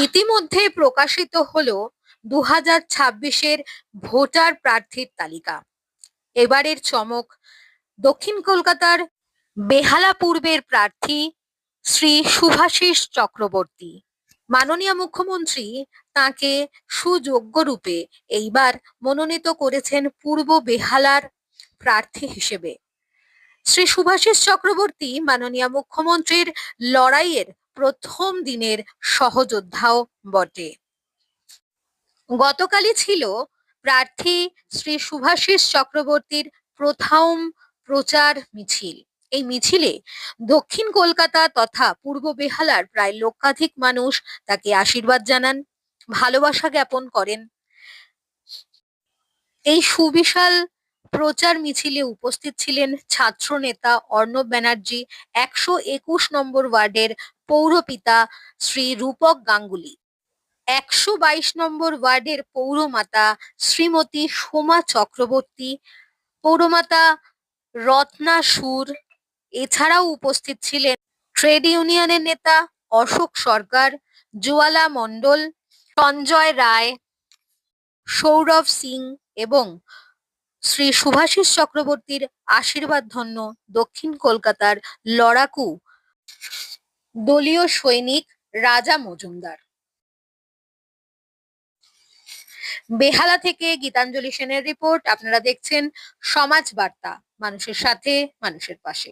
ইতিমধ্যে প্রকাশিত হলো 2026-এর ভোটার প্রার্থীর তালিকা। এবারের চমক, দক্ষিণ কলকাতার বেহালা পূর্বের প্রার্থী শ্রী শুভাশিস চক্রবর্তী। মাননীয় মুখ্যমন্ত্রী তাঁকে সুযোগ্য রূপে এইবার মনোনীত করেছেন পূর্ব বেহালার প্রার্থী হিসেবে। শ্রী শুভাশিস চক্রবর্তী মাননীয় মুখ্যমন্ত্রীর লড়াইয়ের প্রথম দিনের সহযোদ্ধাও বটে। গতকালই ছিল প্রার্থী শ্রী শুভাশিস চক্রবর্তীর প্রথম প্রচার মিছিল। এই মিছিলে দক্ষিণ কলকাতা তথা পূর্ব বেহালার প্রায় লক্ষাধিক মানুষ তাকে আশীর্বাদ জানান, ভালোবাসা জ্ঞাপন করেন। এই সুবিশাল প্রচার মিছিলে উপস্থিত ছিলেন ছাত্র নেতা অর্ণব ব্যানার্জি, 121 নম্বর ওয়ার্ডের পৌরপিতা শ্রী রূপক গাঙ্গুলি, 122 নম্বর ওয়ার্ডের পৌরমাতা শ্রীমতী সোমা চক্রবর্তী, পৌরমাতা রত্না সুর। এছাড়াও উপস্থিত ছিলেন ট্রেড ইউনিয়নের নেতা অশোক সরকার, জোয়ালা মণ্ডল, সঞ্জয় রায়, সৌরভ সিং এবং শ্রী শুভাশিস চক্রবর্তীর আশীর্বাদ ধন্য দক্ষিণ কলকাতার লড়াকু দলীয় সৈনিক রাজা মজুমদার। বেহালা থেকে গীতাঞ্জলি সেনের রিপোর্ট। আপনারা দেখছেন সমাজ বার্তা, মানুষের সাথে, মানুষের পাশে।